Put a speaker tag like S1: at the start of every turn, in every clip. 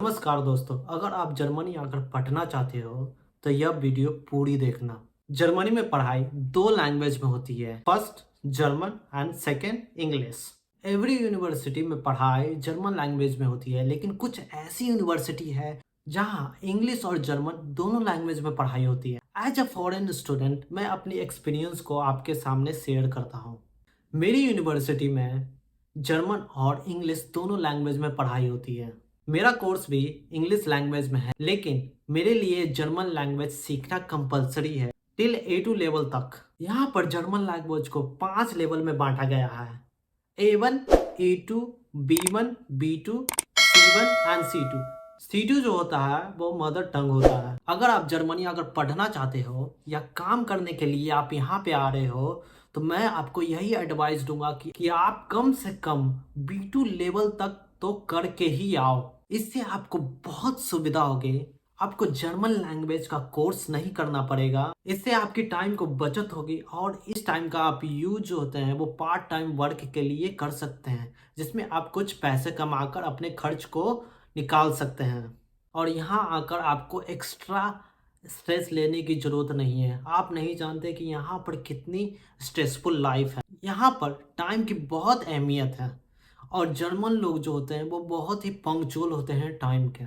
S1: नमस्कार दोस्तों, अगर आप जर्मनी आकर पढ़ना चाहते हो तो यह वीडियो पूरी देखना। जर्मनी में पढ़ाई दो लैंग्वेज में होती है, first German and second English. Every university में पढ़ाई जर्मन लैंग्वेज में होती है, लेकिन कुछ ऐसी यूनिवर्सिटी है जहाँ इंग्लिश और जर्मन दोनों लैंग्वेज में पढ़ाई होती है। एज अ फॉरेन स्टूडेंट मैं अपनी एक्सपीरियंस को आपके सामने शेयर करता हूँ। मेरी यूनिवर्सिटी में जर्मन और इंग्लिश दोनों लैंग्वेज में पढ़ाई होती है। मेरा कोर्स भी इंग्लिश लैंग्वेज में है, लेकिन मेरे लिए जर्मन लैंग्वेज सीखना कंपलसरी है टिल A2 लेवल तक। यहाँ पर जर्मन लैंग्वेज को 5 लेवल में बांटा गया है: A1, A2, B1, B2, C1 and C2। C2 जो होता है वो मदर टंग होता है। अगर आप जर्मनी अगर पढ़ना चाहते हो या काम करने के लिए आप यहाँ पे आ रहे हो तो मैं आपको यही एडवाइस दूंगा कि आप कम से कम B2 लेवल तक तो करके ही आओ। इससे आपको बहुत सुविधा होगी। आपको जर्मन लैंग्वेज का कोर्स नहीं करना पड़ेगा। इससे आपकी टाइम को बचत होगी और इस टाइम का आप यूज जो होते हैं वो पार्ट टाइम वर्क के लिए कर सकते हैं, जिसमें आप कुछ पैसे कमाकर अपने खर्च को निकाल सकते हैं। और यहाँ आकर आपको एक्स्ट्रा स्ट्रेस लेने की ज़रूरत नहीं है। आप नहीं जानते कि यहाँ पर कितनी स्ट्रेसफुल लाइफ है। यहाँ पर टाइम की बहुत अहमियत है और जर्मन लोग जो होते हैं वो बहुत ही पंक्चुअल होते हैं टाइम के।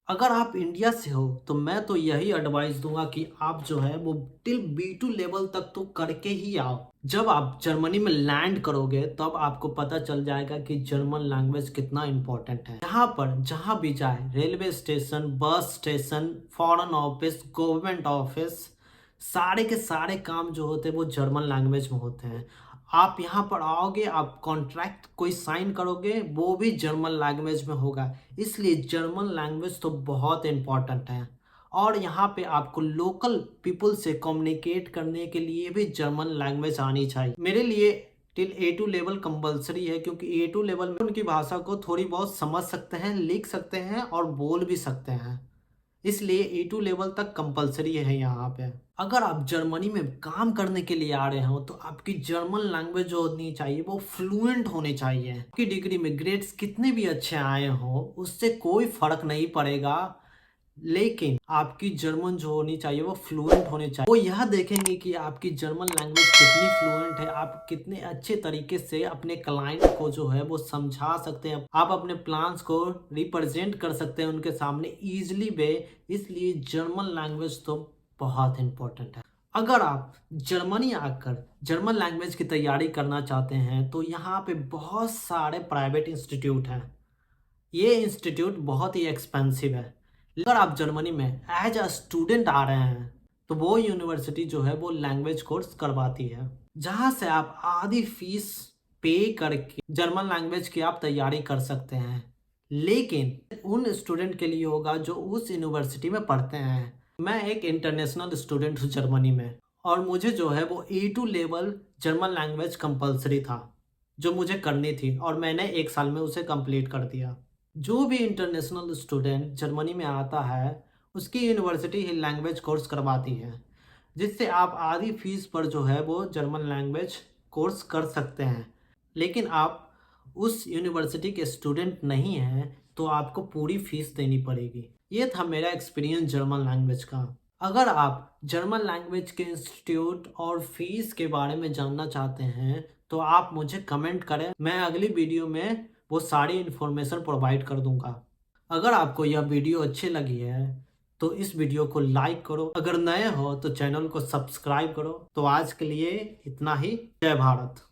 S1: अगर आप इंडिया से हो तो मैं तो यही एडवाइस दूंगा कि आप जो है वो टिल B2 लेवल तक तो करके ही आओ। जब आप जर्मनी में लैंड करोगे तब आपको पता चल जाएगा कि जर्मन लैंग्वेज कितना इम्पोर्टेंट है। यहाँ पर जहाँ भी जाए, railway station, bus station, foreign office, government office, सारे के सारे काम जो होते हैं वो जर्मन लैंग्वेज में होते हैं। आप यहाँ पर आओगे, आप कॉन्ट्रैक्ट कोई साइन करोगे, वो भी जर्मन लैंग्वेज में होगा। इसलिए जर्मन लैंग्वेज तो बहुत इम्पॉर्टेंट है। और यहाँ पे आपको लोकल पीपल से कम्युनिकेट करने के लिए भी जर्मन लैंग्वेज आनी चाहिए। मेरे लिए टिल A2 लेवल कंपलसरी है, क्योंकि A2 लेवल में उनकी भाषा को थोड़ी बहुत समझ सकते हैं, लिख सकते हैं और बोल भी सकते हैं। इसलिए A2 लेवल तक कंपलसरी है यहाँ पे। अगर आप जर्मनी में काम करने के लिए आ रहे हो तो आपकी जर्मन लैंग्वेज जो होनी चाहिए वो फ्लुएंट होनी चाहिए। आपकी डिग्री में ग्रेड्स कितने भी अच्छे आए हो उससे कोई फर्क नहीं पड़ेगा, लेकिन आपकी जर्मन जो होनी चाहिए वो फ्लुएंट होनी चाहिए। वो यह देखेंगे कि आपकी जर्मन लैंग्वेज कितनी फ्लुएंट है, आप कितने अच्छे तरीके से अपने क्लाइंट को जो है वो समझा सकते हैं, आप अपने प्लान्स को रिप्रेजेंट कर सकते हैं उनके सामने इजीली वे। इसलिए जर्मन लैंग्वेज तो बहुत इंपॉर्टेंट है। अगर आप जर्मनी आकर जर्मन लैंग्वेज की तैयारी करना चाहते हैं तो यहाँ पे बहुत सारे प्राइवेट इंस्टीट्यूट हैं। ये इंस्टीट्यूट बहुत ही एक्सपेंसिव है। अगर आप जर्मनी में एज अ स्टूडेंट आ रहे हैं तो वो यूनिवर्सिटी जो है वो लैंग्वेज कोर्स करवाती है, जहाँ से आप आधी फीस पे करके जर्मन लैंग्वेज की आप तैयारी कर सकते हैं। लेकिन उन स्टूडेंट के लिए होगा जो उस यूनिवर्सिटी में पढ़ते हैं। मैं एक इंटरनेशनल स्टूडेंट हूँ जर्मनी में, और मुझे जो है वो A2 level German language compulsory था जो मुझे करनी थी, और मैंने 1 साल में उसे कंप्लीट कर दिया। जो भी इंटरनेशनल स्टूडेंट जर्मनी में आता है उसकी यूनिवर्सिटी ही लैंग्वेज कोर्स करवाती है, जिससे आप आधी फीस पर जो है वो जर्मन लैंग्वेज कोर्स कर सकते हैं। लेकिन आप उस यूनिवर्सिटी के स्टूडेंट नहीं हैं तो आपको पूरी फीस देनी पड़ेगी। ये था मेरा एक्सपीरियंस जर्मन लैंग्वेज का। अगर आप जर्मन लैंग्वेज के इंस्टीट्यूट और फीस के बारे में जानना चाहते हैं तो आप मुझे कमेंट करें, मैं अगली वीडियो में वो सारी इन्फॉर्मेशन प्रोवाइड कर दूंगा। अगर आपको यह वीडियो अच्छी लगी है तो इस वीडियो को लाइक करो, अगर नए हो तो चैनल को सब्सक्राइब करो। तो आज के लिए इतना ही। जय भारत।